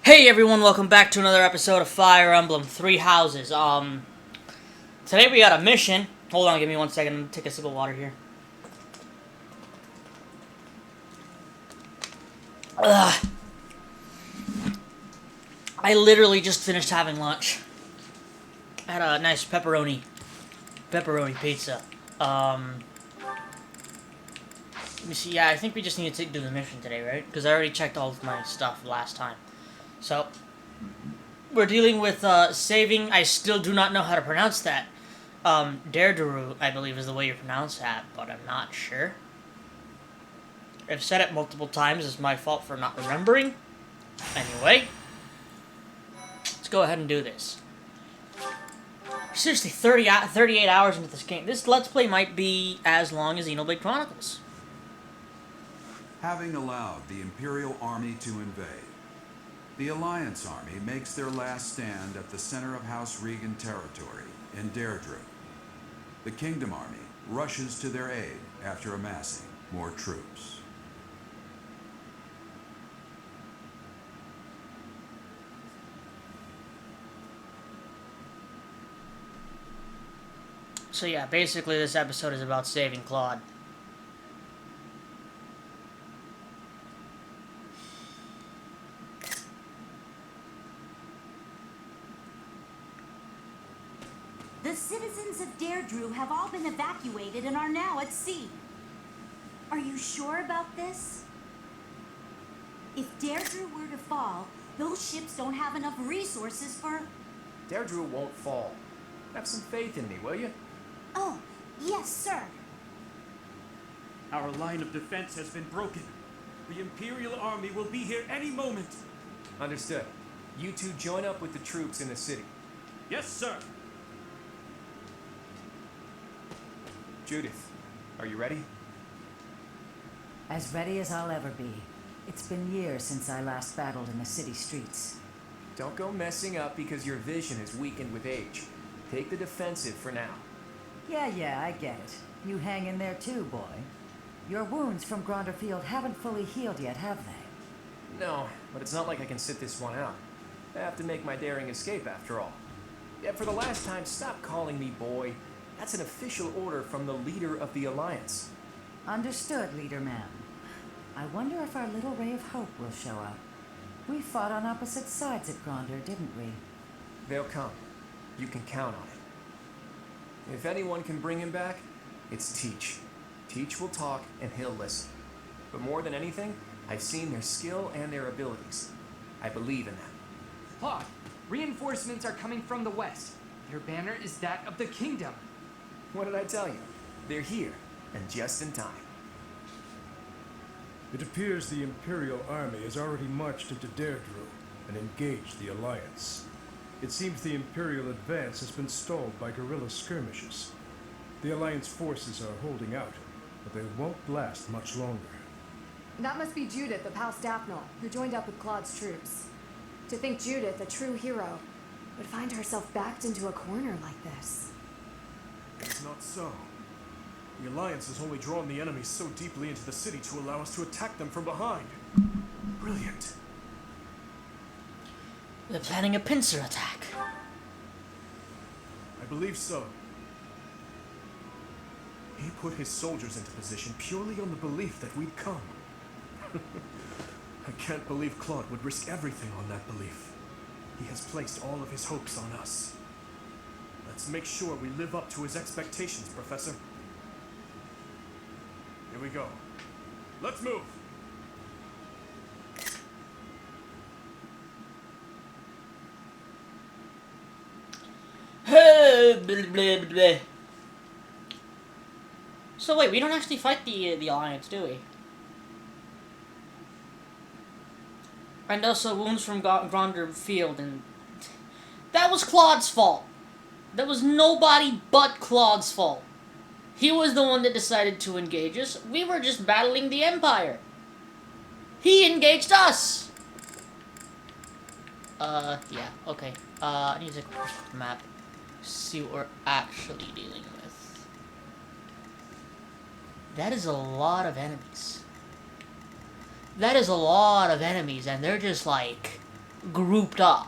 Hey everyone, welcome back to another episode of Fire Emblem Three Houses. Today we got a mission. Hold on, give me 1 second. I'm gonna take a sip of water here. Ugh. I literally just finished having lunch. I had a nice pepperoni pizza. Let me see. Yeah, I think we just need to do the mission today, right? Because I already checked all of my stuff last time. So, we're dealing with, saving. I still do not know how to pronounce that. Derdriu, I believe, is the way you pronounce that, but I'm not sure. I've said it multiple times. It's my fault for not remembering. Anyway, let's go ahead and do this. Seriously, 38 hours into this game. This Let's Play might be as long as Xenoblade Chronicles. Having allowed the Imperial Army to invade, the Alliance Army makes their last stand at the center of House Regan territory in Derdriu. The Kingdom Army rushes to their aid after amassing more troops. So yeah, basically this episode is about saving Claude. The citizens of Derdriu have all been evacuated and are now at sea. Are you sure about this? If Derdriu were to fall, those ships don't have enough resources for... Derdriu won't fall. Have some faith in me, will you? Oh, yes, sir. Our line of defense has been broken. The Imperial Army will be here any moment. Understood. You two join up with the troops in the city. Yes, sir. Judith, are you ready? As ready as I'll ever be. It's been years since I last battled in the city streets. Don't go messing up because your vision is weakened with age. Take the defensive for now. Yeah, I get it. You hang in there too, boy. Your wounds from Gronderfield haven't fully healed yet, have they? No, but it's not like I can sit this one out. I have to make my daring escape after all. Yeah, for the last time, stop calling me boy. That's an official order from the leader of the Alliance. Understood, Leader Man. I wonder if our little ray of hope will show up. We fought on opposite sides at Gronder, didn't we? They'll come. You can count on it. If anyone can bring him back, it's Teach. Teach will talk and he'll listen. But more than anything, I've seen their skill and their abilities. I believe in them. Claude, reinforcements are coming from the west. Their banner is that of the kingdom. What did I tell you? They're here, and just in time. It appears the Imperial Army has already marched into Derdriu and engaged the Alliance. It seems the Imperial advance has been stalled by guerrilla skirmishes. The Alliance forces are holding out, but they won't last much longer. That must be Judith of House Daphne, who joined up with Claude's troops. To think Judith, a true hero, would find herself backed into a corner like this. It's not so. The Alliance has only drawn the enemy so deeply into the city to allow us to attack them from behind. Brilliant. They're planning a pincer attack. I believe so. He put his soldiers into position purely on the belief that we'd come. I can't believe Claude would risk everything on that belief. He has placed all of his hopes on us. Let's make sure we live up to his expectations, Professor. Here we go. Let's move! So wait, we don't actually fight the Alliance, do we? And also wounds from Gronderfield, and that was Claude's fault. That was nobody but Claude's fault. He was the one that decided to engage us. We were just battling the Empire. He engaged us! Yeah, okay. I need to take a quick map. See what we're actually dealing with. That is a lot of enemies. That is a lot of enemies, and they're just like grouped up.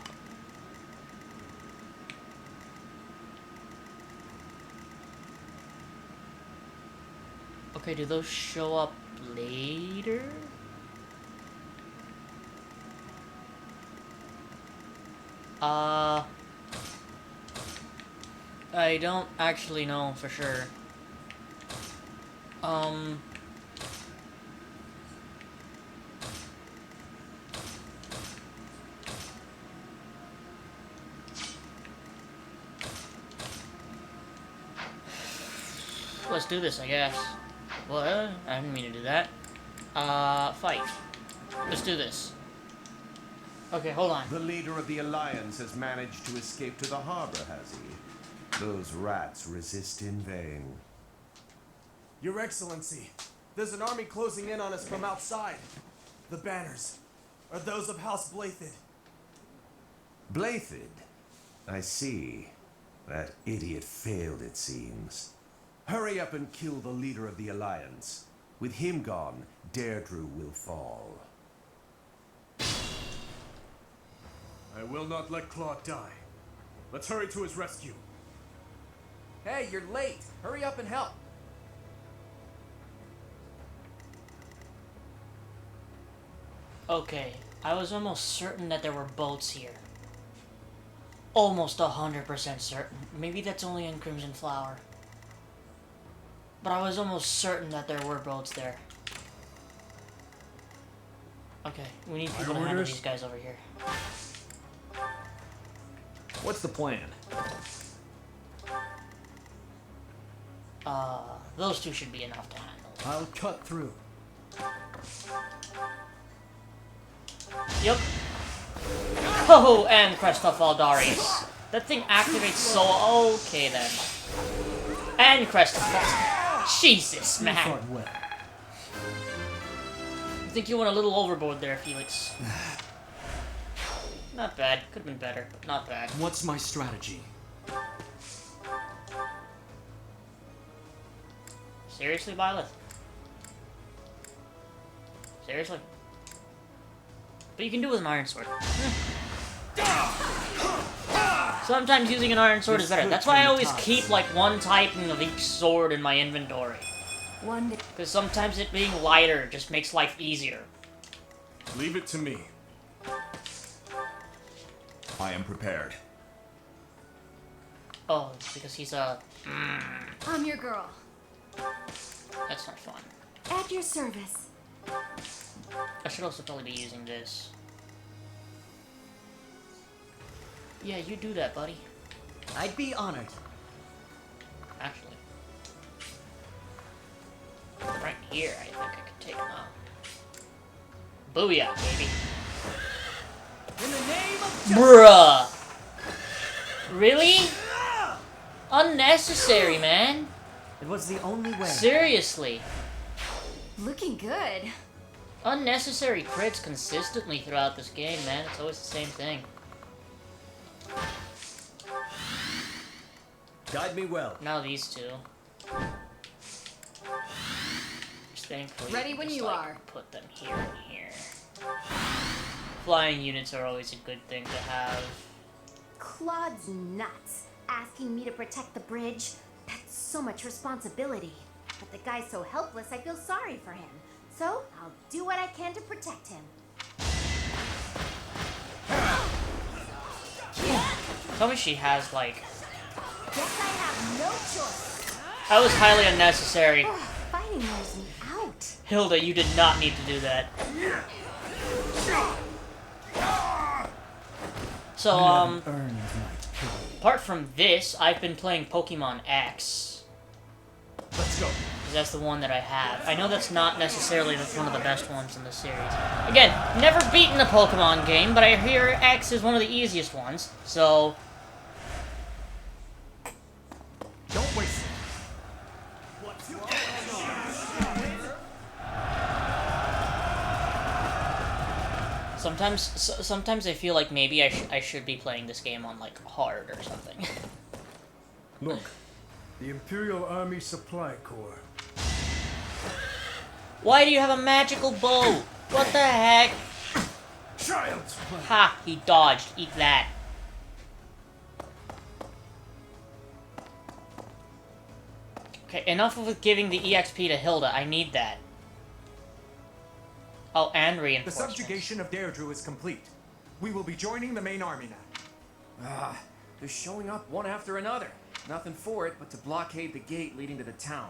Okay, do those show up later? I don't actually know for sure. Let's do this, I guess. What? I didn't mean to do that. Fight. Let's do this. Okay, hold on. The leader of the Alliance has managed to escape to the harbor, has he? Those rats resist in vain. Your Excellency, there's an army closing in on us from outside. The banners are those of House Blathid. Blathid? I see. That idiot failed, it seems. Hurry up and kill the leader of the Alliance. With him gone, Derdriu will fall. I will not let Claude die. Let's hurry to his rescue. Hey, you're late. Hurry up and help. Okay, I was almost certain that there were boats here. Almost 100% certain. Maybe that's only in Crimson Flower. But I was almost certain that there were boats there. Okay, we need people to handle these guys over here. What's the plan? Those two should be enough to handle. I'll cut through. Yep. Oh, and Crest of Aldarius. That thing activates so... Okay, then. And Crest of... Jesus, man. I think you went a little overboard there, Felix. Not bad. Could have been better, but not bad. What's my strategy? Seriously, Violet? Seriously? But you can do it with an iron sword. Sometimes using an iron sword is better. That's why I always keep like one typing of each sword in my inventory. Because sometimes it being lighter just makes life easier. Leave it to me. I am prepared. Oh, because he's a... I'm your girl. That's not fun. At your service. I should also probably be using this. Yeah, you do that, buddy. I'd be honored. Actually. Right here, I think I could take him out. Booyah, baby. In the name of Bruh! Really? Unnecessary, man. It was the only way. Seriously. Looking good. Unnecessary crits consistently throughout this game, man. It's always the same thing. Guide me well. Now these two. Just thankfully, Ready when just, you like, are. put them here and here. Flying units are always a good thing to have. Claude's nuts. Asking me to protect the bridge. That's so much responsibility. But the guy's so helpless, I feel sorry for him. So, I'll do what I can to protect him. Tell me she has, like... Guess I have no choice. That was highly unnecessary. Fighting wears me out. Hilda, you did not need to do that. So, apart from this, I've been playing Pokemon X. Let's go. Because that's the one that I have. I know that's not necessarily one of the best ones in the series. Again, never beaten a Pokemon game, but I hear X is one of the easiest ones, so... Don't waste it. Sometimes I feel like maybe I should be playing this game on, like, hard or something. Look, the Imperial Army Supply Corps. Why do you have a magical bow? What the heck? Child's play. Ha! He dodged. Eat that. Okay, enough of giving the EXP to Hilda. I need that. Oh, and The reinforcements. subjugation of Derdriu is complete. We will be joining the main army now. Ah, they're showing up one after another. Nothing for it but to blockade the gate leading to the town.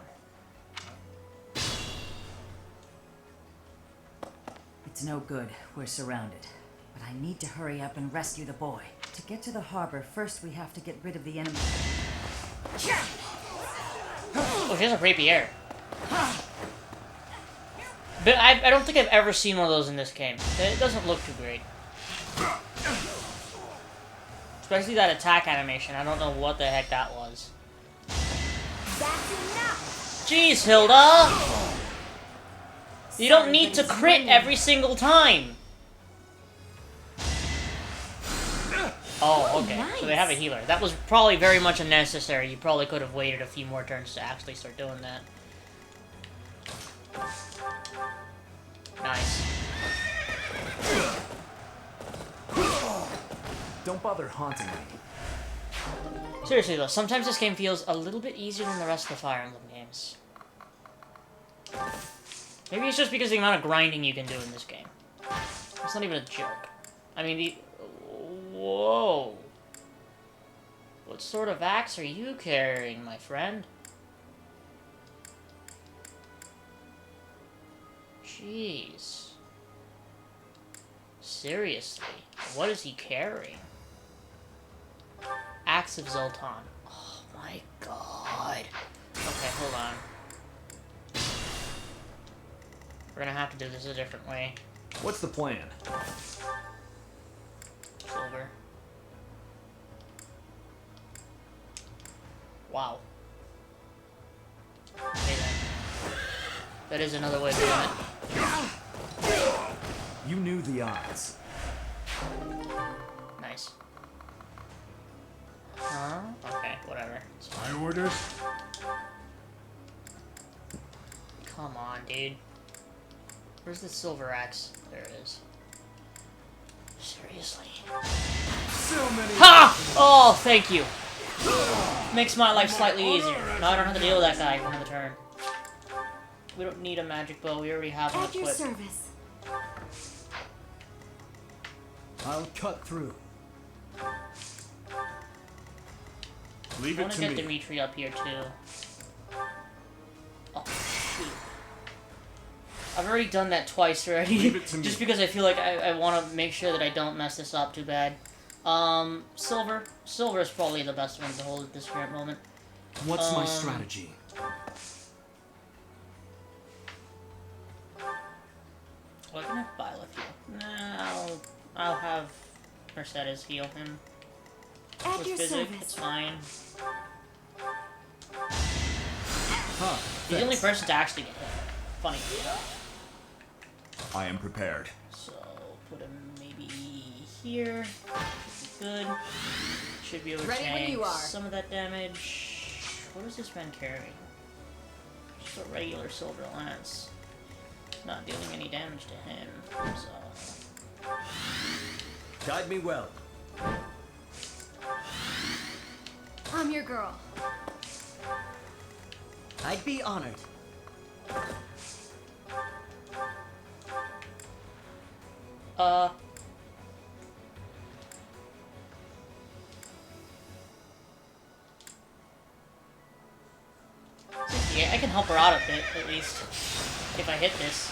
It's no good. We're surrounded. But I need to hurry up and rescue the boy. To get to the harbor, first we have to get rid of the enemy. Oh, she has a rapier. But I don't think I've ever seen one of those in this game. It doesn't look too great. Especially that attack animation. I don't know what the heck that was. That's enough! Jeez, Hilda! You don't need to crit every single time! Oh, okay. So they have a healer. That was probably very much unnecessary. You probably could have waited a few more turns to actually start doing that. Nice. Don't bother haunting me. Seriously though, sometimes this game feels a little bit easier than the rest of the Fire Emblem games. Maybe it's just because of the amount of grinding you can do in this game. It's not even a joke. I mean, the... Whoa. What sort of axe are you carrying, my friend? Jeez. Seriously, what is he carrying? Axe of Zoltan. Oh my god. Okay, hold on. We're gonna have to do this a different way. What's the plan? Silver. Wow. Okay then. That is another way of doing it. You knew the odds. Nice. Huh? Okay, whatever. It's fine. My orders? Come on, dude. Where's the silver axe? There it is. Seriously. So many. Ha! Oh, thank you. Makes my life slightly easier. Now I don't have to deal with that guy for another turn. We don't need a magic bow. We already have one At your equipped. service. I'll cut through. Leave I it want to to get me. Dimitri up here too. Oh, shoot. I've already done that twice already. Leave it to Just me. because I feel like I want to make sure that I don't mess this up too bad. Silver. Silver is probably the best one to hold at this current moment. What's my strategy? What can I buy left heal? Nah, I'll have Mercedes heal him. At With your physic, service. it's fine. Huh. He's the only person to actually get hit. Funny. I am prepared. So, put him maybe here. Should be good. Should be able to Ready when tank you are. some of that damage. What is this man carrying? Just a regular silver lance. Not dealing any damage to him, so... Guide me well. I'm your girl. I'd be honored. Yeah, I can help her out a bit, at least. If I hit this.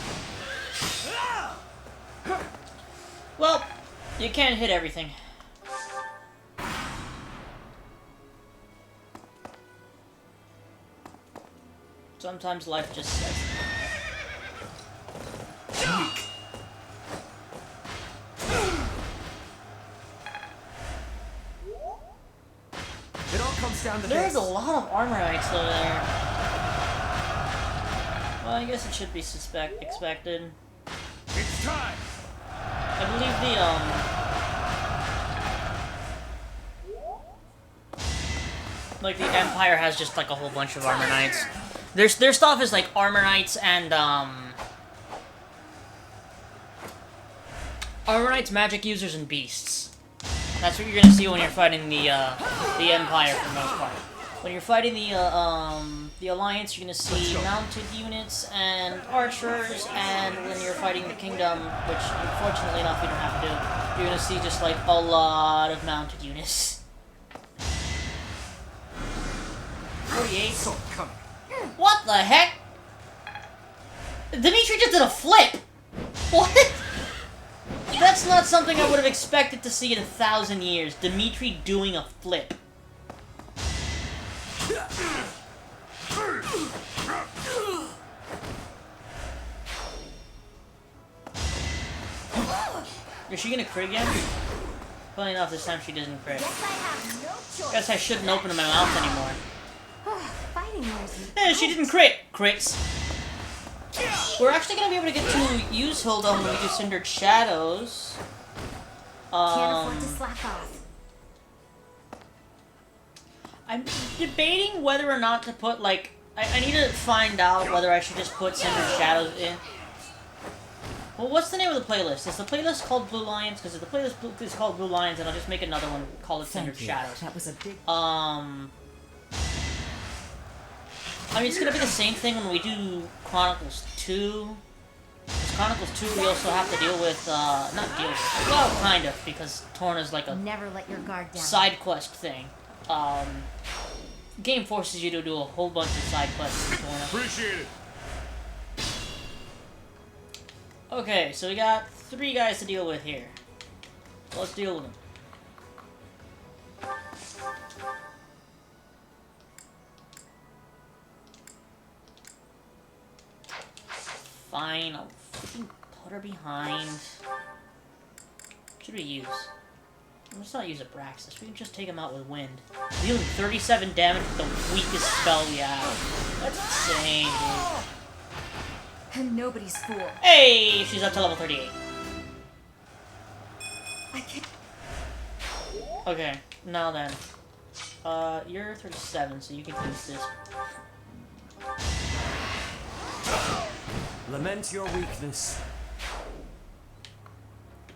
Well, you can't hit everything. Sometimes life just says. It all comes down to There's this. a lot of armor knights over there. Well, I guess it should be expected. It's time. I believe like the Empire has just like a whole bunch of armor knights. Their stuff is like armor knights and Armor Knights, magic users, and beasts. That's what you're gonna see when you're fighting the Empire for the most part. When you're fighting the Alliance, you're gonna see mounted units and archers, and when you're fighting the Kingdom, which unfortunately enough you don't have to do, you're gonna see just like a lot of mounted units. 48. So come. What the heck? Dimitri just did a flip! What? That's not something I would have expected to see in 1,000 years. Dimitri doing a flip. Is she gonna crit again? Funny enough, this time she doesn't crit. Guess I shouldn't open my mouth anymore. Fighting noise. Eh, she didn't crit! Crits. We're actually gonna be able to get to use Hilda when we do Cindered Shadows. Can't afford to slack off. I'm debating whether or not to put, like... I need to find out whether I should just put Cindered Shadows in. Well, what's the name of the playlist? Is the playlist called Blue Lions? Because if the playlist is called Blue Lions, then I'll just make another one, call it Cindered Shadows. That was a big... I mean, it's gonna be the same thing when we do Chronicles 2. Because Chronicles 2, we also have to deal with, not deal with, well, kind of, because Torna's like a Never let your guard down. side quest thing. Game forces you to do a whole bunch of side quests in Torna. Appreciate it. Okay, so we got 3 guys to deal with here. So let's deal with them. Fine, I'll freaking put her behind. What should we use? Let's not use a Braxis. We can just take him out with wind. Dealing 37 damage with the weakest spell we have. That's insane, dude. And nobody's fool. Hey, she's up to level 38. I can't. Okay, now then. You're 37, so you can use this. Lament your weakness.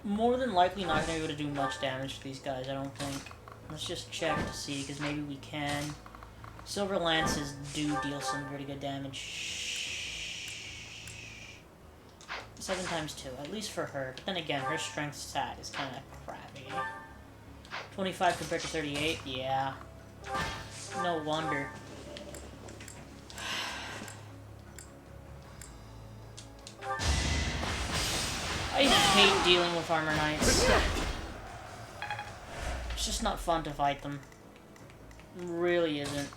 More than likely not gonna be able to do much damage to these guys, I don't think. Let's just check to see, because maybe we can. Silver Lances do deal some pretty good damage. 7 times 2, at least for her. But then again, her strength stat is kind of crappy. 25 compared to 38? Yeah. No wonder. I hate dealing with Armor Knights. It's just not fun to fight them. It really isn't.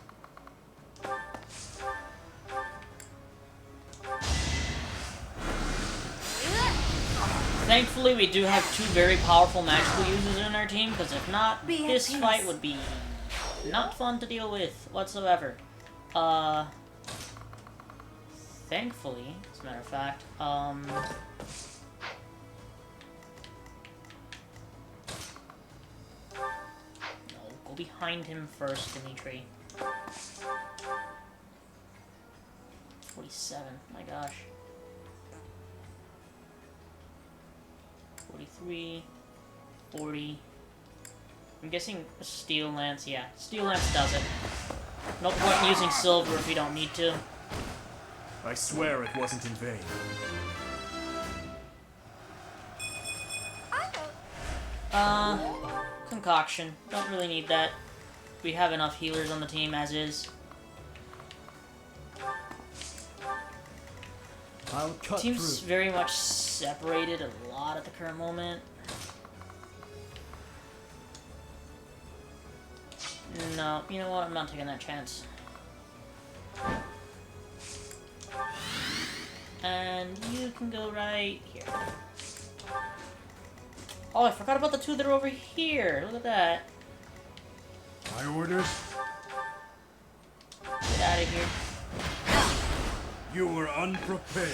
Thankfully, we do have 2 very powerful magical users in our team, because if not, this fight would be not fun to deal with whatsoever. Thankfully, as a matter of fact, no, go behind him first, Dimitri. 47, my gosh. 43, 40. I'm guessing a Steel Lance, yeah. Steel Lance does it. No point in using silver if you don't need to. I swear it wasn't in vain. Concoction. Don't really need that. We have enough healers on the team as is. I'll cut Team's through. very much separated a lot at the current moment. No, you know what? I'm not taking that chance. And you can go right here. Oh, I forgot about the 2 that are over here. Look at that. My orders? Get out of here. You were unprepared.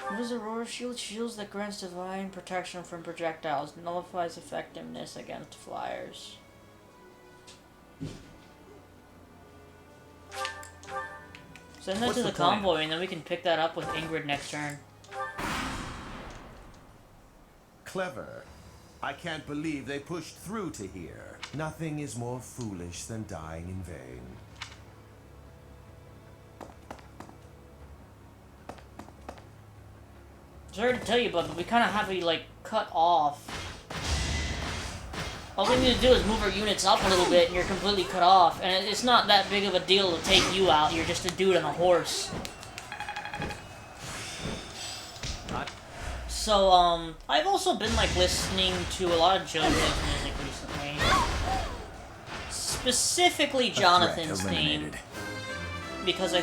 What is Aurora Shield? Shields that grants divine protection from projectiles. Nullifies effectiveness against flyers. Send that to the convoy, and then we can pick that up with Ingrid next turn. clever. I can't believe they pushed through to here. Nothing is more foolish than dying in vain. Sorry to tell you, but we kind of have to, like, cut off. All we need to do is move our units up a little bit, and you're completely cut off. And it's not that big of a deal to take you out. You're just a dude on a horse. So, I've also been, like, listening to a lot of JoJo's music recently. Specifically Jonathan's theme. Because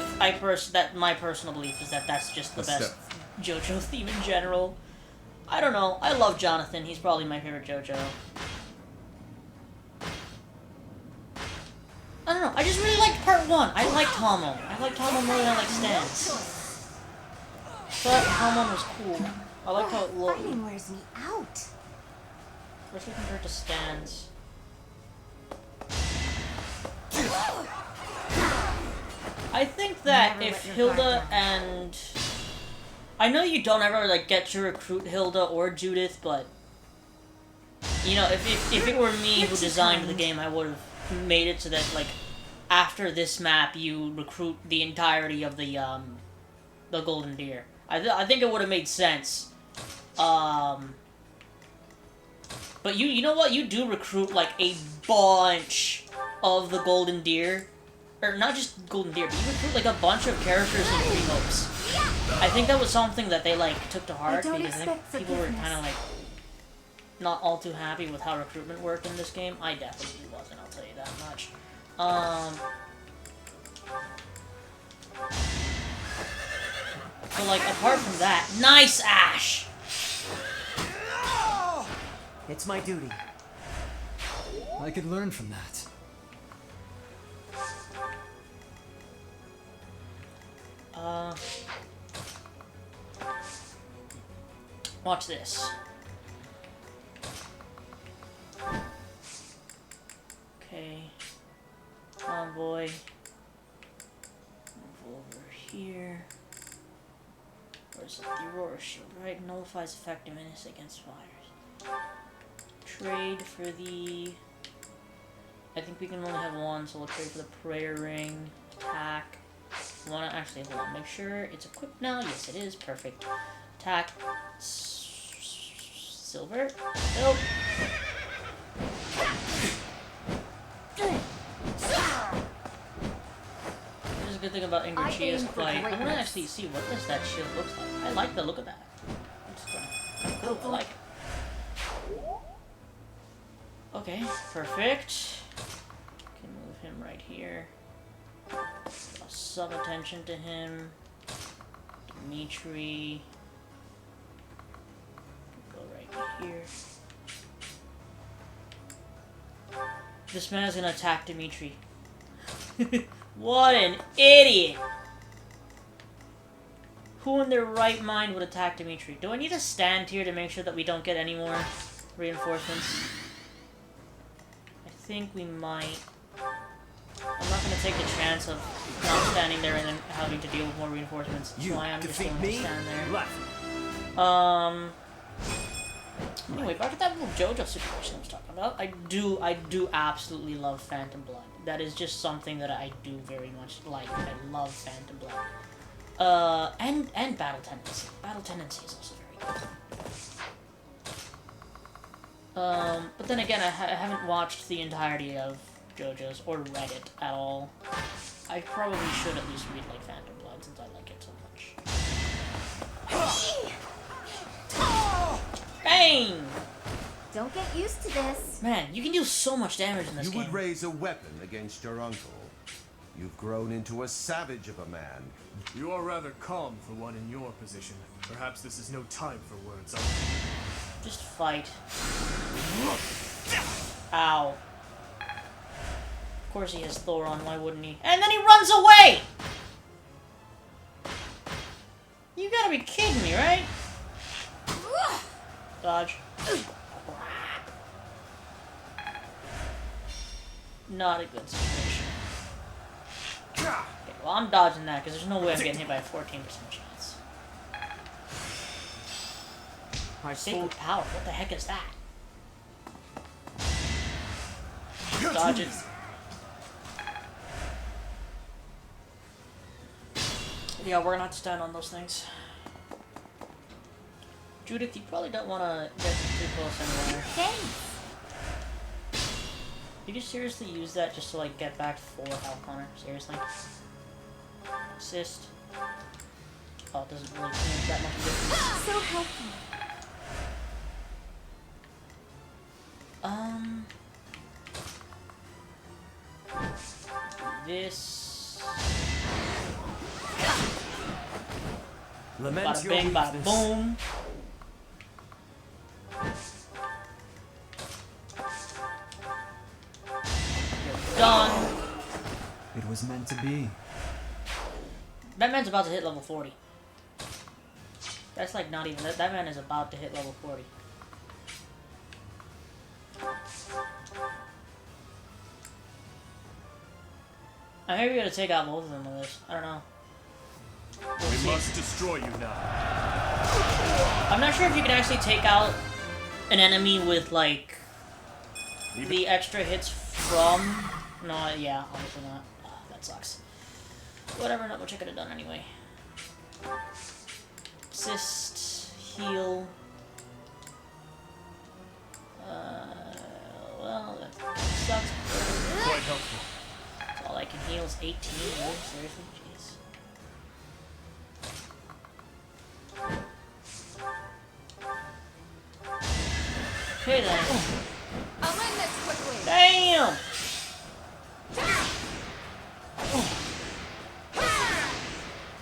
my personal belief is that that's just the best JoJo theme in general. I don't know. I love Jonathan. He's probably my favorite JoJo. I don't know. I just really liked part 1. I like Tomo. I like Tomo more than I like Stans. But Tomo was cool. I like how it looked. Fighting wears me out. Especially compared to Stans. I think that if Hilda and... I know you don't ever, like, get to recruit Hilda or Judith, but... You know, if it were me who designed the game, I would have made it so that, like, after this map, you recruit the entirety of the Golden Deer. I think it would have made sense. But you know what? You do recruit, like, a bunch of the Golden Deer. Or not just Golden Deer, but you recruit, like, a bunch of characters in Three Hopes. I think that was something that they, like, took to heart, because I think people were kind of, like, not all too happy with how recruitment worked in this game. I definitely wasn't, I'll tell you that much. So, like, apart from that, nice, Ash! It's my duty. I could learn from that. Watch this. Okay. Convoy. Move over here. Where's the Aurora Shield, right? Nullifies effectiveness against fires. Trade for the... I think we can only have one, so we'll trade for the Prayer Ring. Attack. Wanna actually, hold on, make sure it's equipped now. Yes, it is. Perfect. Attack. Silver. Nope. There's a good thing about Ingrachia's fight. I wanna actually see what does that shield looks like. I like the look of that. I'm just gonna go. I like it. Okay, perfect. Can move him right here. Draw some attention to him. Dimitri. Go right here. This man is gonna attack Dimitri. What an idiot! Who in their right mind would attack Dimitri? Do I need to stand here to make sure that we don't get any more reinforcements? I think we might. I'm not gonna take the chance of not standing there and then having to deal with more reinforcements. That's why I'm just going to stand there. Anyway, back to that little JoJo situation I was talking about. I do absolutely love Phantom Blood. That is just something that I do very much like. I love Phantom Blood. And Battle Tendency. Battle Tendency is also very good. But then again, I haven't watched the entirety of JoJo's or read it at all. I probably should at least read, like, Phantom Blood since I like it so much. Bang! Don't get used to this. Man, you can do so much damage in this game. You would raise a weapon against your uncle. You've grown into a savage of a man. You are rather calm for one in your position. Perhaps this is no time for words. Just fight. Ow. Of course he has Thor on, why wouldn't he? And then he runs away! You gotta be kidding me, right? Dodge. Not a good situation. Okay, well I'm dodging that because there's no way I'm getting hit by a 14% chance. Sacred power. What the heck is that? Dodge it. Yeah, we're gonna have to stand on those things. Judith, you probably don't want to get too close anywhere. Thanks. You just seriously use that just to like get back to full health, Connor? Seriously? Assist. Oh, it doesn't really make that much of a difference. So helpful. This. Lament Bada your bing, bada weakness. boom. You're done. It was meant to be. That man's about to hit level 40. That's like not even... That man is about to hit level 40. I may be able to take out both of them with this. I don't know. We'll We see. must destroy you now. I'm not sure if you can actually take out an enemy with, like, the extra hits from... No, yeah, obviously not. Oh, that sucks. Whatever, not much I could have done anyway. Assist, heal. Well, that sucks. Quite helpful. All I can heal is 18. Oh, seriously? Jeez. Okay then. I'll end this quickly. Damn!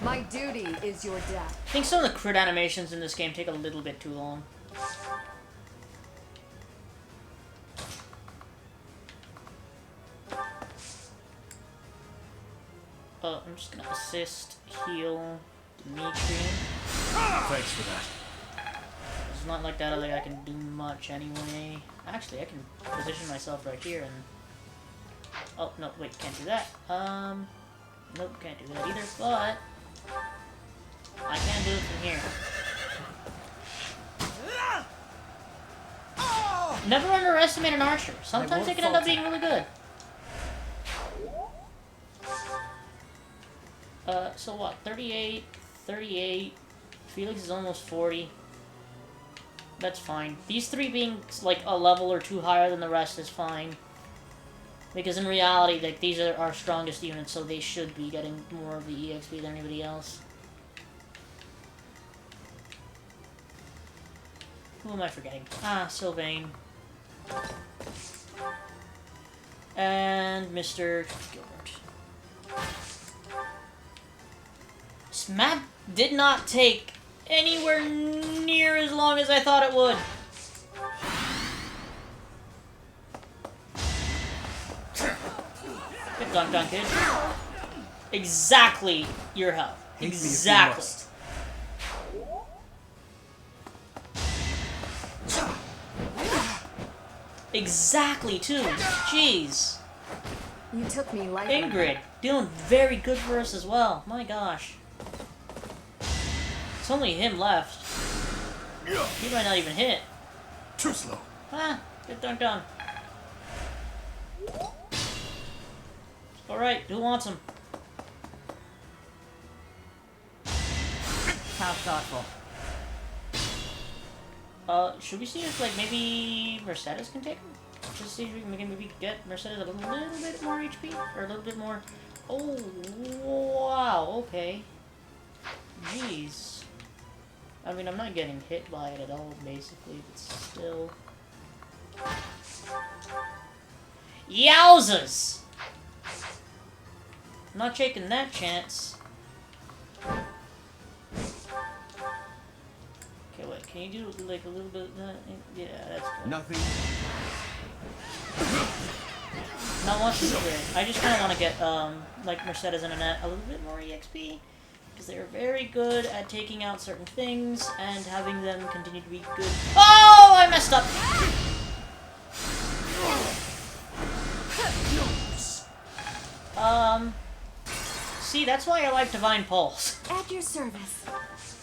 My duty is your death. I think some of the crit animations in this game take a little bit too long. I'm just gonna assist, heal, Dimitri. Thanks for that. It's not like that other guy can do much anyway. Actually, I can position myself right here and... Oh, no, wait, can't do that. Nope, can't do that either, but... I can do it from here. Never underestimate an archer. Sometimes they can end up being really good. So what? 38, 38. Felix is almost 40. That's fine. These three being like a level or two higher than the rest is fine. Because in reality, like these are our strongest units, so they should be getting more of the EXP than anybody else. Who am I forgetting? Ah, Sylvain. And Mr. Gilbert. This map did not take anywhere near as long as I thought it would. Good dunk, kid. Exactly your health. Exactly. Exactly, too. Jeez. You took me lightly. Ingrid, doing very good for us as well. My gosh. It's only him left. He might not even hit. Too slow. Ah, get dunked on. Alright, who wants him? How thoughtful. Should we see if, like, maybe Mercedes can take him? Just see if we can maybe get Mercedes a little bit more HP? Or a little bit more... Oh, wow, okay. Jeez. I mean, I'm not getting hit by it at all, basically, but still... Yowzas! I'm not taking that chance. Okay, wait, can you do, like, a little bit of that? Yeah, that's good. Nothing. Not much is good. I just kind of want to get, like, Mercedes and Annette a little bit more EXP. Because they're very good at taking out certain things and having them continue to be good. Oh, I messed up! See, that's why I like Divine Pulse. At your service.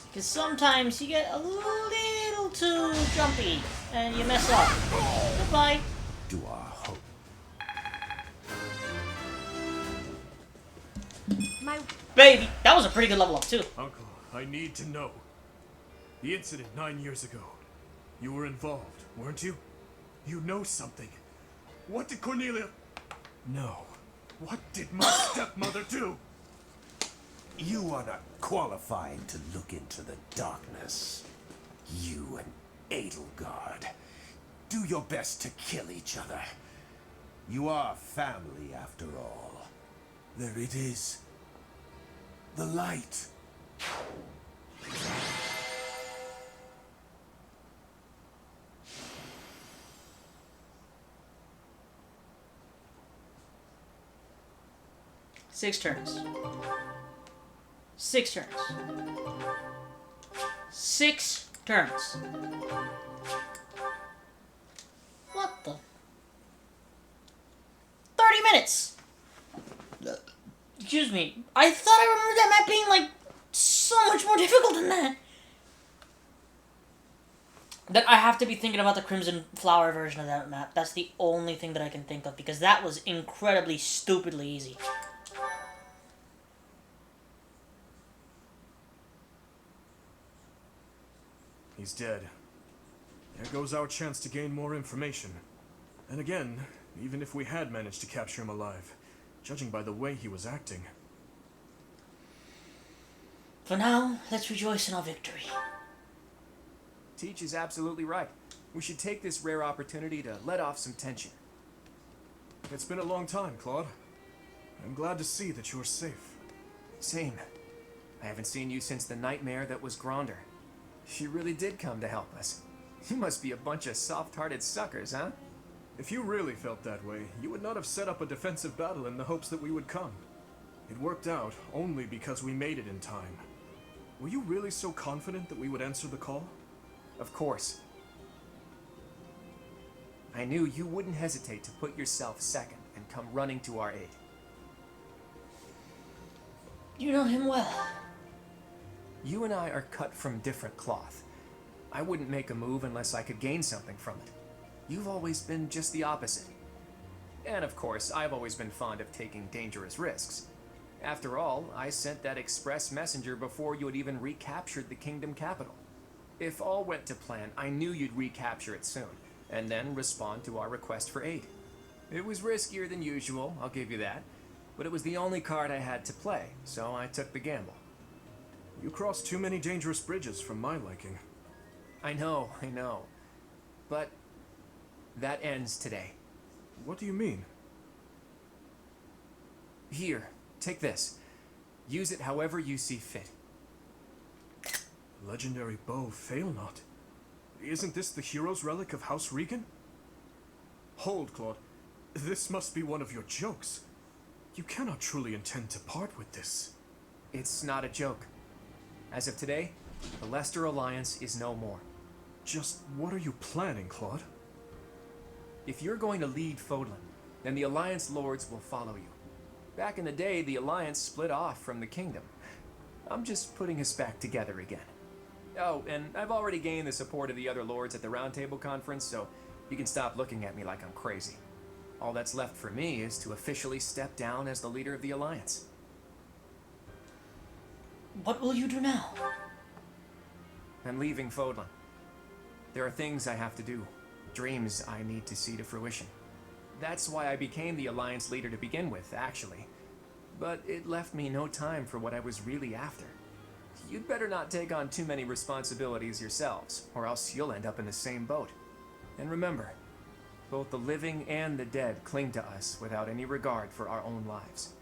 Because sometimes you get a little too jumpy, and you mess up. Goodbye. Do our hope. My Baby, that was a pretty good level up too. Uncle, I need to know. The incident 9 years ago. You were involved, weren't you? You know something. What did Cornelia... No. What did my stepmother do? You are not qualified to look into the darkness. You and Edelgard. Do your best to kill each other. You are family after all. There it is. The light. Six turns. 6 turns. 6 turns. What the? 30 minutes! Excuse me. I thought I remembered that map being, like, so much more difficult than that. That I have to be thinking about the Crimson Flower version of that map. That's the only thing that I can think of, because that was incredibly, stupidly easy. He's dead. There goes our chance to gain more information. And again, even if we had managed to capture him alive, judging by the way he was acting. For now, let's rejoice in our victory. Teach is absolutely right. We should take this rare opportunity to let off some tension. It's been a long time, Claude. I'm glad to see that you're safe. Same. I haven't seen you since the nightmare that was Gronder. She really did come to help us. You must be a bunch of soft-hearted suckers, huh? If you really felt that way, you would not have set up a defensive battle in the hopes that we would come. It worked out only because we made it in time. Were you really so confident that we would answer the call? Of course. I knew you wouldn't hesitate to put yourself second and come running to our aid. You know him well. You and I are cut from different cloth. I wouldn't make a move unless I could gain something from it. You've always been just the opposite. And of course, I've always been fond of taking dangerous risks. After all, I sent that express messenger before you had even recaptured the kingdom capital. If all went to plan, I knew you'd recapture it soon, and then respond to our request for aid. It was riskier than usual, I'll give you that, but it was the only card I had to play, so I took the gamble. You crossed too many dangerous bridges for my liking. I know. But that ends today. What do you mean? Here, take this. Use it however you see fit. Legendary bow, fail not. Isn't this the hero's relic of House Regan? Hold, Claude. This must be one of your jokes. You cannot truly intend to part with this. It's not a joke. As of today, the Leicester Alliance is no more. Just what are you planning, Claude? If you're going to lead Fodlan, then the Alliance Lords will follow you. Back in the day, the Alliance split off from the Kingdom. I'm just putting us back together again. Oh, and I've already gained the support of the other Lords at the Roundtable Conference, so you can stop looking at me like I'm crazy. All that's left for me is to officially step down as the leader of the Alliance. What will you do now? I'm leaving Fodlan. There are things I have to do, dreams I need to see to fruition. That's why I became the Alliance leader to begin with, actually. But it left me no time for what I was really after. You'd better not take on too many responsibilities yourselves, or else you'll end up in the same boat. And remember, both the living and the dead cling to us without any regard for our own lives.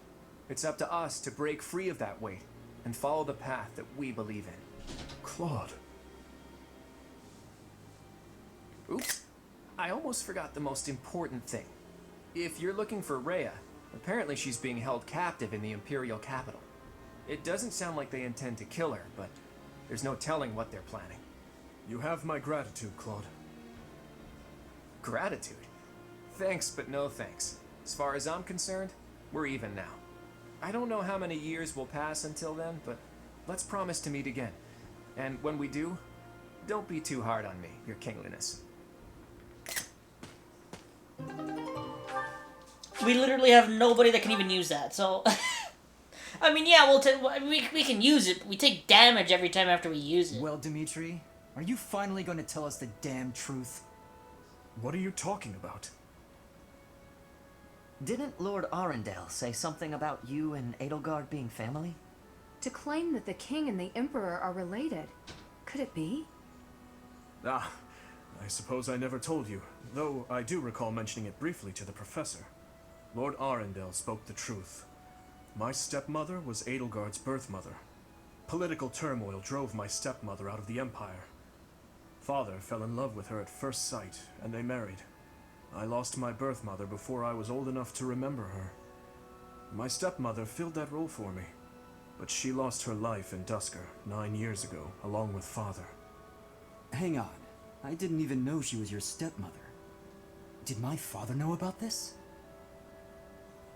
It's up to us to break free of that weight and follow the path that we believe in. Claude. Oops. I almost forgot the most important thing. If you're looking for Rhea, apparently she's being held captive in the Imperial capital. It doesn't sound like they intend to kill her, but there's no telling what they're planning. You have my gratitude, Claude. Gratitude? Thanks, but no thanks. As far as I'm concerned, we're even now. I don't know how many years will pass until then, but let's promise to meet again. And when we do, Don't be too hard on me, your kingliness. We literally have nobody that can even use that, so... I mean, yeah, we can use it, but we take damage every time after we use it. Well, Dimitri, are you finally going to tell us the damn truth? What are you talking about? Didn't Lord Arundel say something about you and Edelgard being family? To claim that the king and the emperor are related. Could it be? Ah, I suppose I never told you, though I do recall mentioning it briefly to the professor. Lord Arundel spoke the truth. My stepmother was Edelgard's birth mother. Political turmoil drove my stepmother out of the Empire. Father fell in love with her at first sight, and they married. I lost my birth mother before I was old enough to remember her. My stepmother filled that role for me, but she lost her life in Dusker 9 years ago, along with Father. Hang on. I didn't even know she was your stepmother. Did my father know about this?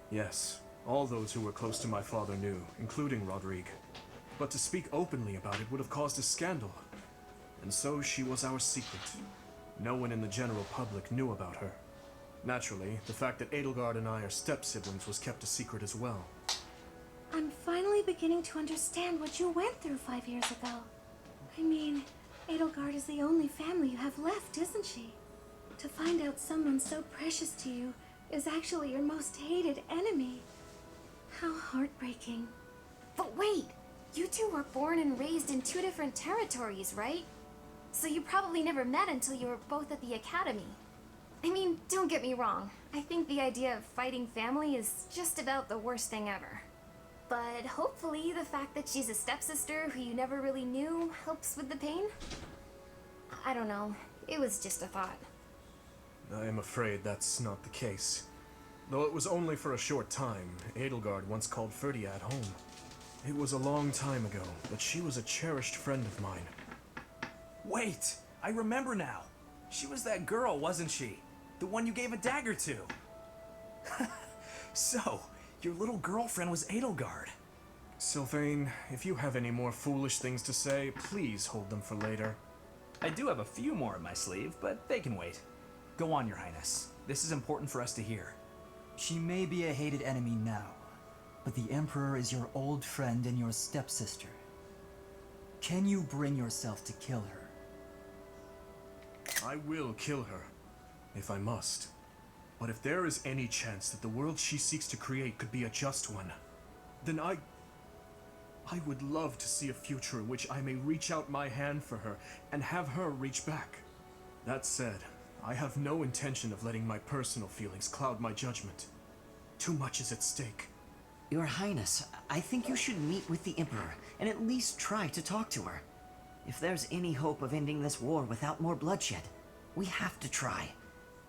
Yes, all those who were close to my father knew, including Rodrigue. But to speak openly about it would have caused a scandal. And so she was our secret. No one in the general public knew about her. Naturally, the fact that Edelgard and I are step-siblings was kept a secret as well. I'm finally beginning to understand what you went through 5 years ago. I mean, Edelgard is the only family you have left, isn't she? To find out someone so precious to you is actually your most hated enemy. How heartbreaking. But wait! You two were born and raised in 2 different territories, right? So you probably never met until you were both at the academy. I mean, don't get me wrong. I think the idea of fighting family is just about the worst thing ever. But hopefully the fact that she's a stepsister who you never really knew helps with the pain? I don't know. It was just a thought. I am afraid that's not the case. Though it was only for a short time, Edelgard once called Ferdiad home. It was a long time ago, but she was a cherished friend of mine. Wait! I remember now. She was that girl, wasn't she? The one you gave a dagger to. So, your little girlfriend was Edelgard. Sylvain, if you have any more foolish things to say, please hold them for later. I do have a few more in my sleeve, but they can wait. Go on, Your Highness. This is important for us to hear. She may be a hated enemy now, but the Emperor is your old friend and your stepsister. Can you bring yourself to kill her? I will kill her, if I must. But if there is any chance that the world she seeks to create could be a just one, then I would love to see a future in which I may reach out my hand for her and have her reach back. That said, I have no intention of letting my personal feelings cloud my judgment. Too much is at stake. Your Highness, I think you should meet with the Emperor and at least try to talk to her. If there's any hope of ending this war without more bloodshed, we have to try.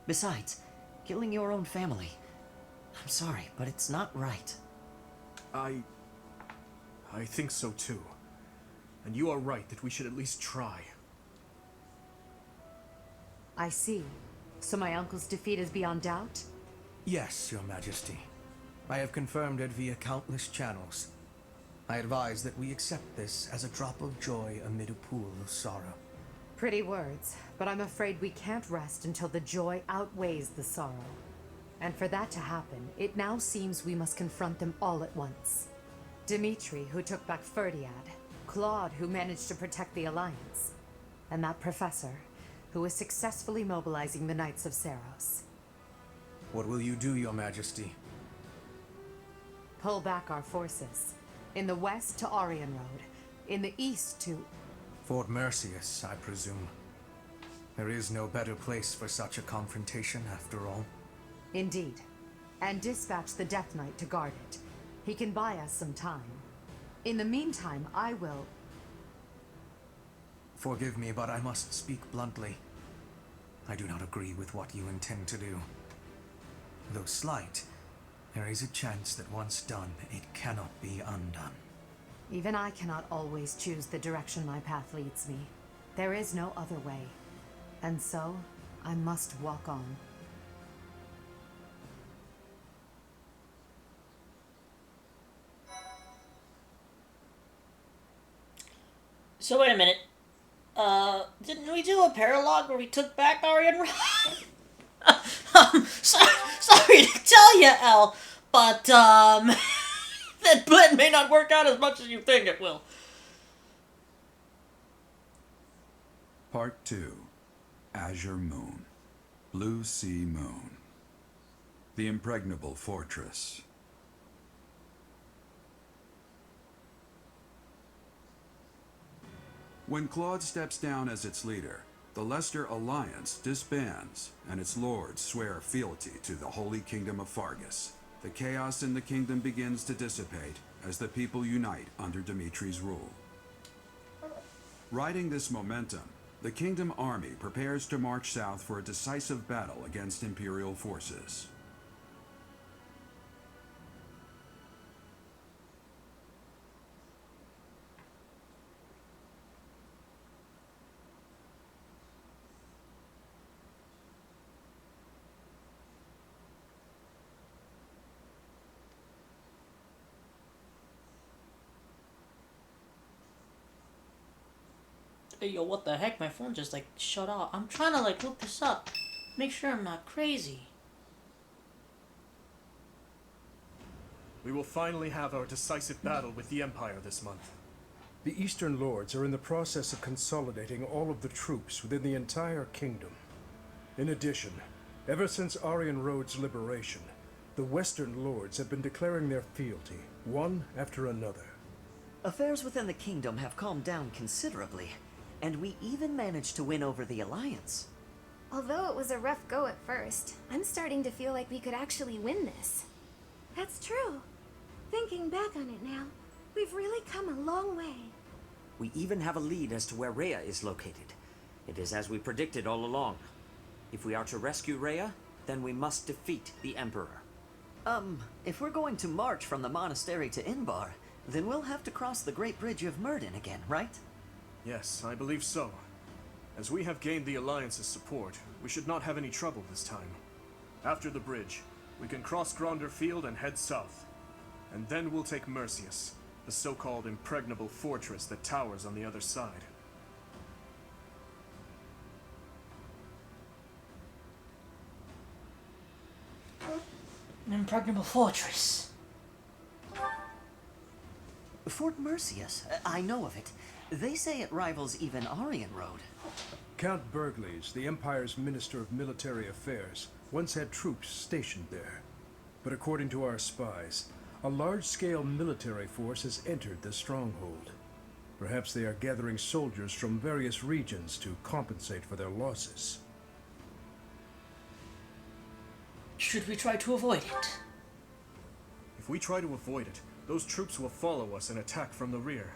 Besides, killing your own family, I'm sorry, but it's not right. I think so too. And you are right that we should at least try. I see. So my uncle's defeat is beyond doubt? Yes, Your Majesty. I have confirmed it via countless channels. I advise that we accept this as a drop of joy amid a pool of sorrow. Pretty words, but I'm afraid we can't rest until the joy outweighs the sorrow. And for that to happen, it now seems we must confront them all at once. Dimitri, who took back Ferdiad, Claude, who managed to protect the Alliance, and that professor, who is successfully mobilizing the Knights of Seros. What will you do, Your Majesty? Pull back our forces. In the west to Orion Road. In the east to... Fort Mercius, I presume. There is no better place for such a confrontation, after all. Indeed. And dispatch the Death Knight to guard it. He can buy us some time. In the meantime, I will... Forgive me, but I must speak bluntly. I do not agree with what you intend to do. Though slight, there is a chance that once done, it cannot be undone. Even I cannot always choose the direction my path leads me. There is no other way. And so, I must walk on. So wait a minute. Didn't we do a paralogue where we took back Aryan Road? Sorry to tell you, El, but, that plan may not work out as much as you think it will. Part 2. Azure Moon. Blue Sea Moon. The Impregnable Fortress. When Claude steps down as its leader, the Leicester Alliance disbands, and its lords swear fealty to the Holy Kingdom of Fargus. The chaos in the kingdom begins to dissipate as the people unite under Dimitri's rule. Riding this momentum, the Kingdom Army prepares to march south for a decisive battle against Imperial forces. Hey, yo, what the heck? My phone just, like, shut off. I'm trying to, like, look this up. Make sure I'm not crazy. We will finally have our decisive battle with the Empire this month. The Eastern Lords are in the process of consolidating all of the troops within the entire kingdom. In addition, ever since Aryan Road's liberation, the Western Lords have been declaring their fealty, one after another. Affairs within the kingdom have calmed down considerably, and we even managed to win over the Alliance. Although it was a rough go at first, I'm starting to feel like we could actually win this. That's true. Thinking back on it now, we've really come a long way. We even have a lead as to where Rhea is located. It is as we predicted all along. If we are to rescue Rhea, then we must defeat the Emperor. If we're going to march from the monastery to Inbar, then we'll have to cross the Great Bridge of Myrddin again, right? Yes, I believe so. As we have gained the Alliance's support, we should not have any trouble this time. After the bridge, we can cross Gronder Field and head south. And then we'll take Mercius, the so-called impregnable fortress that towers on the other side. An impregnable fortress. Fort Mercius, I know of it. They say it rivals even Aryan Road. Count Burgleys, the Empire's Minister of Military Affairs, once had troops stationed there. But according to our spies, a large-scale military force has entered the stronghold. Perhaps they are gathering soldiers from various regions to compensate for their losses. Should we try to avoid it? If we try to avoid it, those troops will follow us and attack from the rear.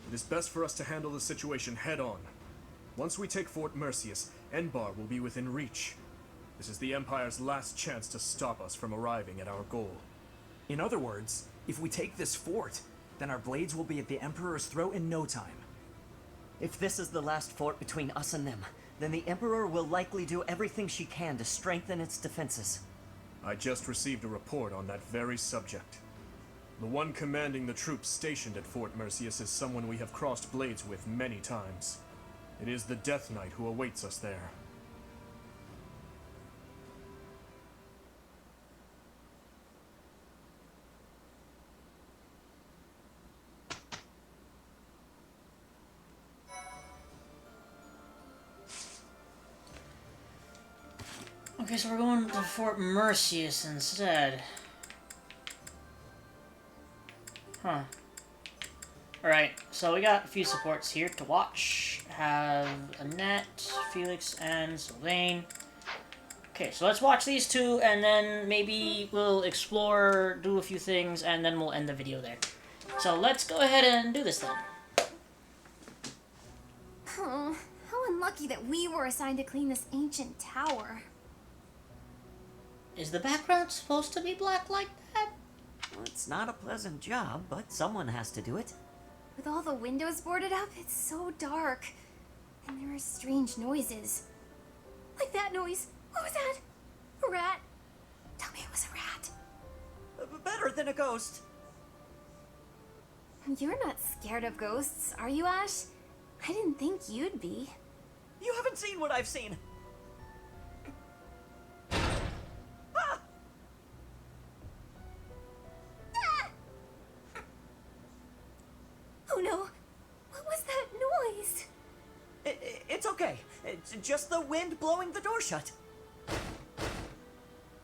It is best for us to handle the situation head-on. Once we take Fort Mercius, Enbar will be within reach. This is the Empire's last chance to stop us from arriving at our goal. In other words, if we take this fort, then our blades will be at the Emperor's throat in no time. If this is the last fort between us and them, then the Emperor will likely do everything she can to strengthen its defenses. I just received a report on that very subject. The one commanding the troops stationed at Fort Mercius is someone we have crossed blades with many times. It is the Death Knight who awaits us there. Okay, so we're going to Fort Mercius instead. Huh. Alright, so we got a few supports here to watch. Have Annette, Felix, and Sylvain. Okay, so let's watch these two, and then maybe we'll explore, do a few things, and then we'll end the video there. So let's go ahead and do this then. Oh, how unlucky that we were assigned to clean this ancient tower. Is the background supposed to be black like that? Well, it's not a pleasant job, but someone has to do it. With all the windows boarded up, it's so dark. And there are strange noises. Like that noise. What was that? A rat? Tell me it was a rat. Better than a ghost. You're not scared of ghosts, are you, Ash? I didn't think you'd be. You haven't seen what I've seen. Ah! Oh no! What was that noise? It's okay. It's just the wind blowing the door shut.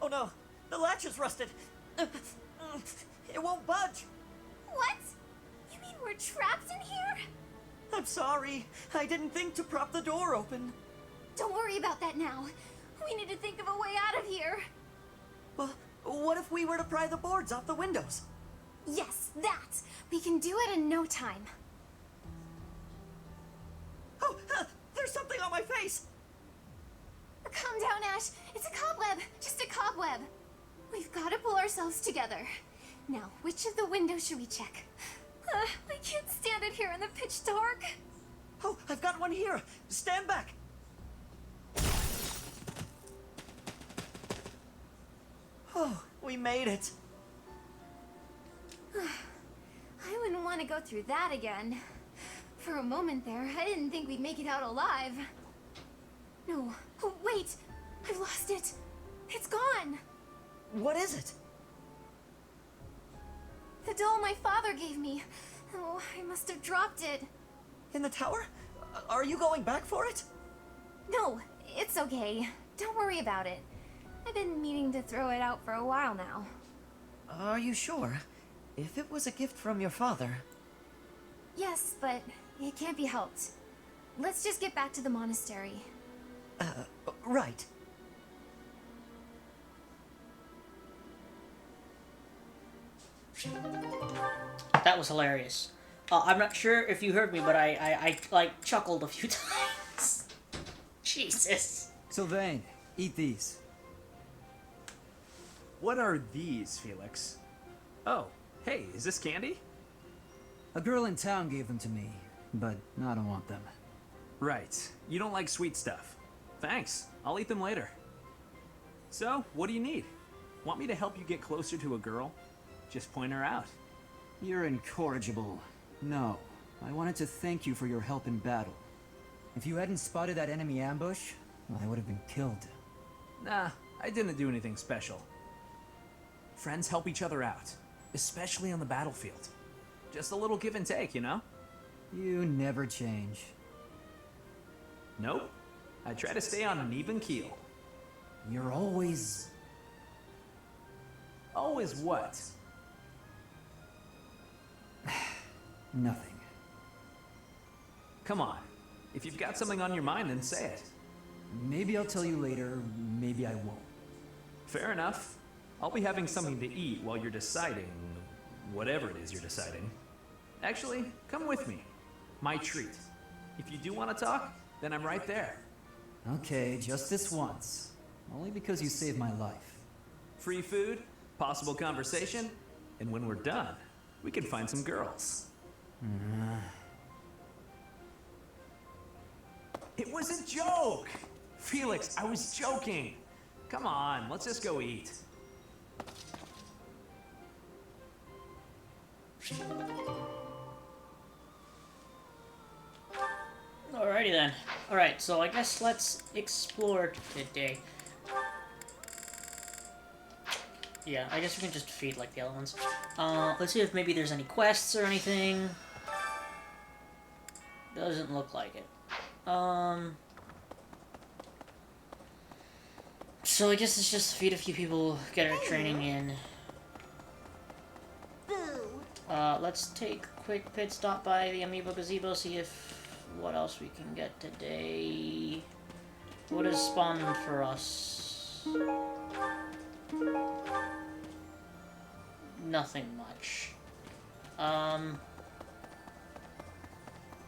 Oh no, the latch is rusted. It won't budge. What? You mean we're trapped in here? I'm sorry. I didn't think to prop the door open. Don't worry about that now. We need to think of a way out of here. Well, what if we were to pry the boards off the windows? Yes, that! We can do it in no time. Oh, there's something on my face! Calm down, Ash. It's a cobweb. Just a cobweb. We've got to pull ourselves together. Now, which of the windows should we check? I can't stand it here in the pitch dark. Oh, I've got one here. Stand back. Oh, we made it. I wouldn't want to go through that again. For a moment there, I didn't think we'd make it out alive. No. Oh, wait! I've lost it. It's gone. What is it? The doll my father gave me. Oh, I must have dropped it. In the tower? Are you going back for it? No, it's okay. Don't worry about it. I've been meaning to throw it out for a while now. Are you sure? If it was a gift from your father... Yes, but it can't be helped. Let's just get back to the monastery. Right. That was hilarious. I'm not sure if you heard me, but I like chuckled a few times. Jesus. Sylvain, eat these. What are these, Felix? Oh, hey, is this candy? A girl in town gave them to me, but I don't want them. Right. You don't like sweet stuff. Thanks. I'll eat them later. So, what do you need? Want me to help you get closer to a girl? Just point her out. You're incorrigible. No, I wanted to thank you for your help in battle. If you hadn't spotted that enemy ambush, I would have been killed. Nah, I didn't do anything special. Friends help each other out, especially on the battlefield. Just a little give and take, you know? You never change. Nope. I try to stay on an even keel. You're always... Always what? Nothing. Come on. If you've got something on your mind, then say it. Maybe I'll tell you later, maybe I won't. Fair enough. I'll be having something to eat while you're deciding whatever it is you're deciding. Actually, come with me. My treat. If you do want to talk, then I'm right there. Okay, just this once. Only because you saved my life. Free food, possible conversation, and when we're done, we can find some girls. It was a joke! Felix, I was joking. Come on, let's just go eat. Alrighty then. Alright, so I guess let's explore today. Yeah, I guess we can just feed like the other ones. Let's see if maybe there's any quests or anything. Doesn't look like it. So I guess it's just feed a few people, get our training in. Let's take a quick pit stop by the Amiibo Gazebo, see if what else we can get today. What is spawned for us? Nothing much.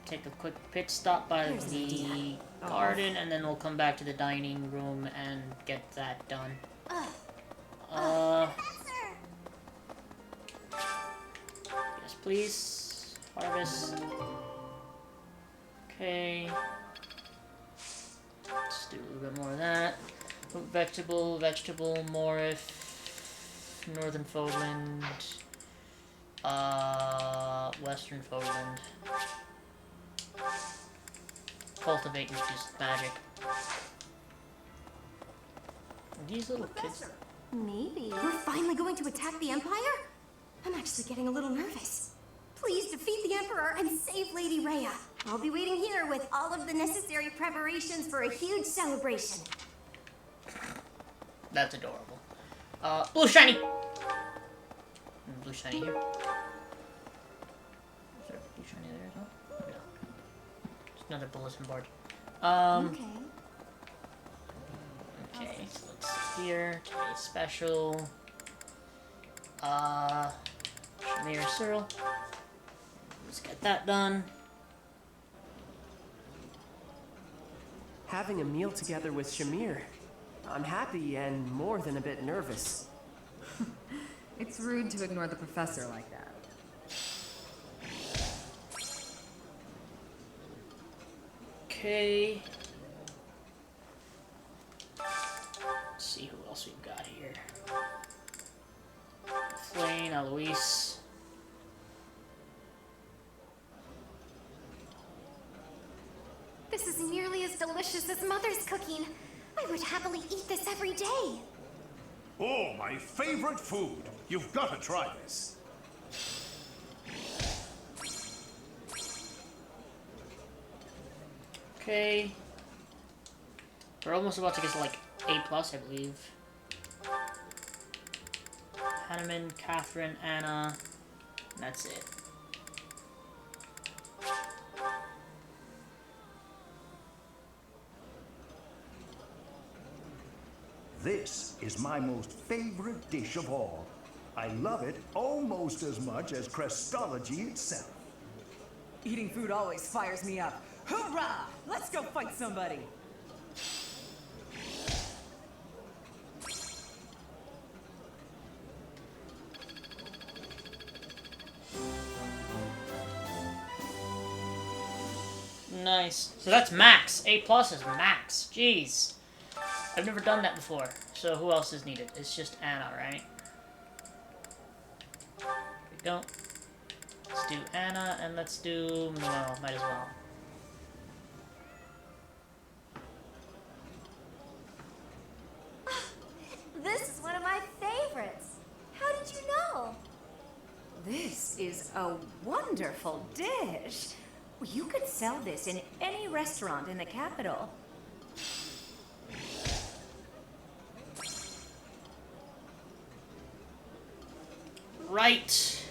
Take a quick pit stop by the garden, and then we'll come back to the dining room and get that done. Yes, please. Harvest. Okay. Let's do a little bit more of that. Vegetable, Morif, Northern Foldland, Western Foldland. cultivate and just magic. These little kids. Maybe. We're finally going to attack the Empire? I'm actually getting a little nervous. Please defeat the Emperor and save Lady Rhea. I'll be waiting here with all of the necessary preparations for a huge celebration. That's adorable. Blue shiny! Blue shiny here. Is there a blue shiny there as well? No. Just another bulletin board. Okay, so let's see here. Today's special. Shamir Cyril. Let's get that done. Having a meal together with Shamir. I'm happy and more than a bit nervous. It's rude to ignore the professor like that. Okay. Let's see who else we've got here. Flane, Eloise. This is nearly as delicious as Mother's cooking. I would happily eat this every day. Oh, my favorite food. You've got to try this. Okay. We're almost about to get to like A+, I believe. Hanneman, Catherine, Anna. And that's it. This is my most favorite dish of all. I love it almost as much as Crestology itself. Eating food always fires me up. Hoorah! Let's go fight somebody! Nice. So that's max. A+ is max. Jeez. I've never done that before. So who else is needed? It's just Anna, right? There we go. Let's do Anna, and let's do... No, might as well. This is one of my favorites. How did you know? This is a wonderful dish. You could sell this in any restaurant in the capital. Right.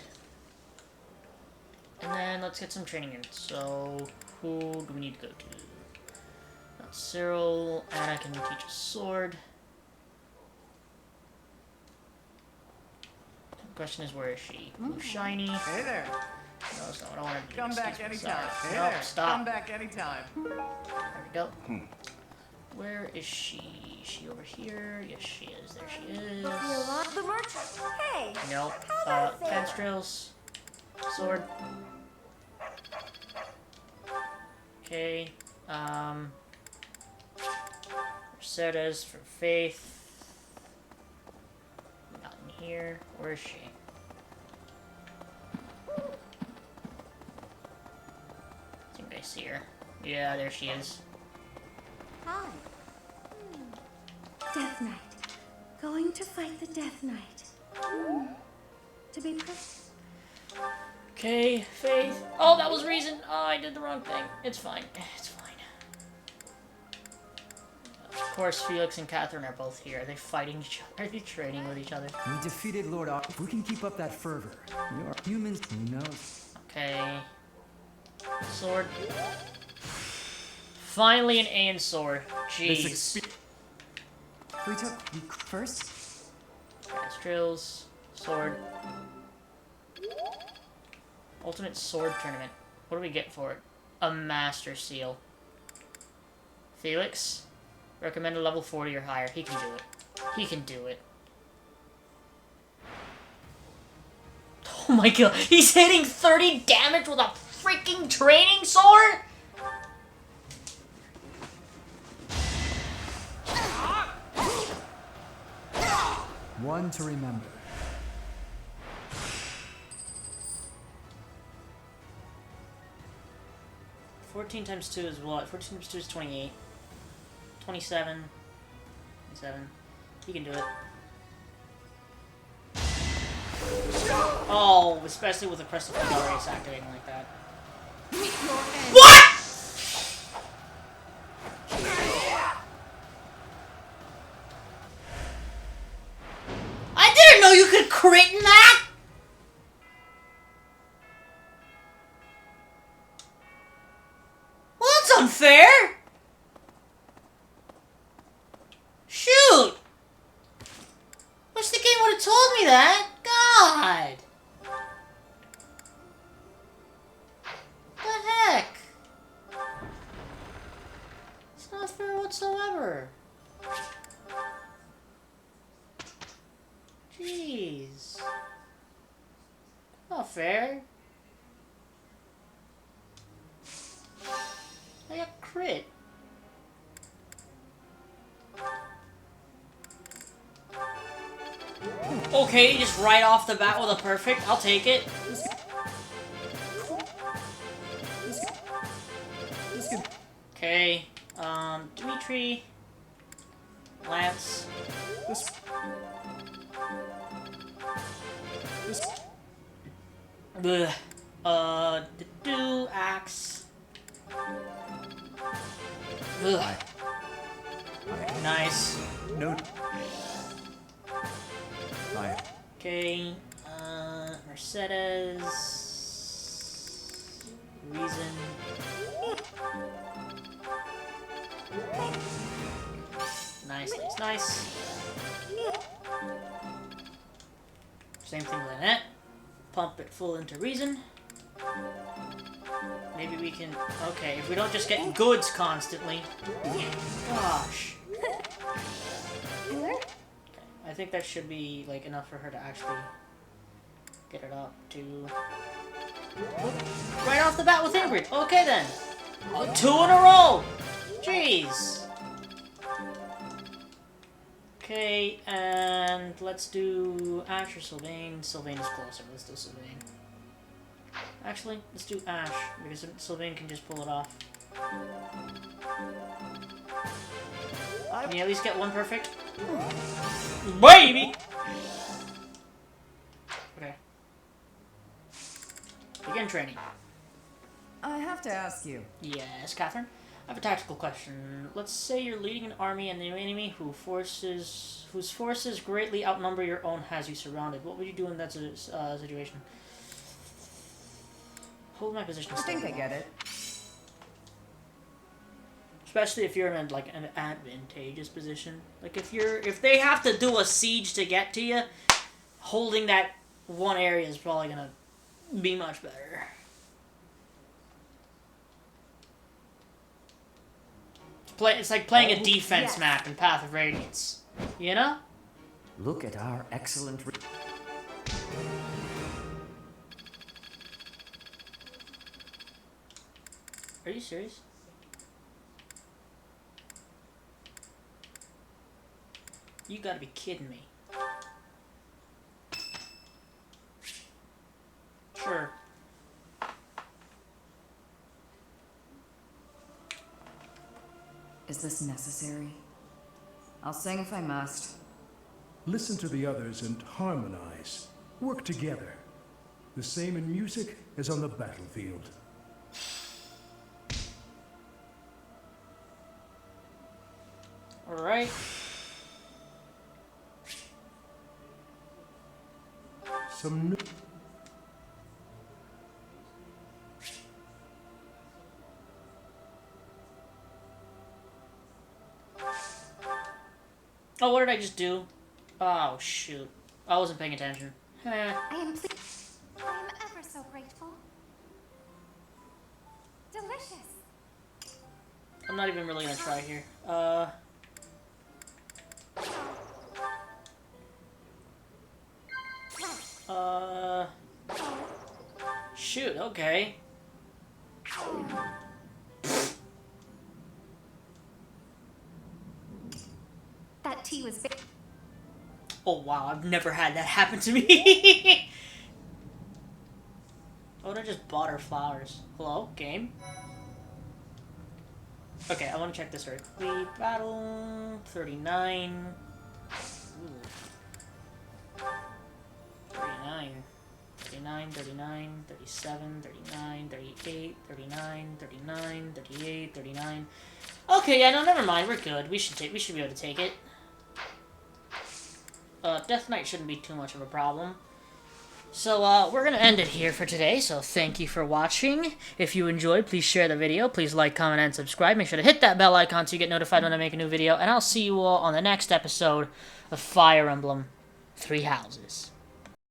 And then let's get some training in. So, who do we need to go to? Not Cyril. Anna can teach a sword. The question is, where is she? Blue shiny. Hey there. No, that's not what I wanted to do. Come back Excuse me, anytime. sorry. Hey No, there. stop. Come back anytime. There we go. Where is she? Is she over here? Yes, she is. There she is. The merchant. Hey. Nope. How about Fence drills. Sword. Okay. Mercedes for Faith. Not in here. Where is she? I think I see her. Yeah, there she is. Hi. Death Knight. Going to fight the Death Knight. To be Okay, Faith. Oh, that was reason. Oh, I did the wrong thing. It's fine. It's fine. Of course, Felix and Catherine are both here. Are they fighting each other? Are they training with each other? We defeated Lord Ar- If we can keep up that fervor, we are humans. Who knows? Okay. Sword. Finally an A in sword. Jeez. We took first? Fast drills. Sword. Ultimate sword tournament. What do we get for it? A master seal. Felix? Recommend a level 40 or higher. He can do it. He can do it. Oh my god. He's hitting 30 damage with a freaking training sword? One to remember. 14 times 2 is what? 14 times 2 is 28. 27. 27. You can do it. Oh, especially with the Crystal Fire Race activating like that. What?! I didn't know you could crit in that! Well, that's unfair! Shoot! Wish the game would have told me that. God! What the heck? It's not fair whatsoever. Jeez. Not fair. I got crit. Okay, just right off the bat with a perfect. I'll take it. Okay, Dimitri, Lance. Do axe. Ugh. Nice. No. Okay, Mercedes. Reason. Nice, nice, nice. Same thing with Annette. Pump it full into Reason. Maybe we can... Okay, if we don't just get goods constantly. Gosh. Okay, I think that should be like enough for her to actually get it up to... Right off the bat with Ingrid. Okay then. 2 in a row. Jeez. Okay, and let's do Ash or Sylvain. Sylvain is closer. Let's do Sylvain. Actually, let's do Ash, because Sylvain can just pull it off. Can you at least get one perfect? Baby! Okay. Begin training. I have to ask you. Yes, Catherine? I have a tactical question. Let's say you're leading an army and the enemy whose forces greatly outnumber your own has you surrounded. What would you do in that situation? Hold my position. I think I get it. Especially if you're in like an advantageous position. Like if they have to do a siege to get to you, holding that one area is probably gonna be much better. It's like playing a defense map in Path of Radiance. You know? Look at our excellent... Are you serious? You gotta be kidding me. Sure. Is this necessary? I'll sing if I must. Listen to the others and harmonize. Work together. The same in music as on the battlefield. Alright. Some new... Oh, what did I just do? Oh, shoot. I wasn't paying attention. I am ever so grateful. Delicious. I'm not even really gonna try here. Shoot, okay. That tea was big. Oh wow, I've never had that happen to me. Oh, I just bought her flowers. Hello, game? Okay, I want to check this very quickly. Battle 39. Ooh. 39. 39, 39, 37, 39, 38, 39, 39, 38, 39. Okay, yeah, no, never mind. We're good. We should be able to take it. Death Knight shouldn't be too much of a problem. So, we're gonna end it here for today, so thank you for watching. If you enjoyed, please share the video. Please like, comment, and subscribe. Make sure to hit that bell icon so you get notified when I make a new video. And I'll see you all on the next episode of Fire Emblem Three Houses.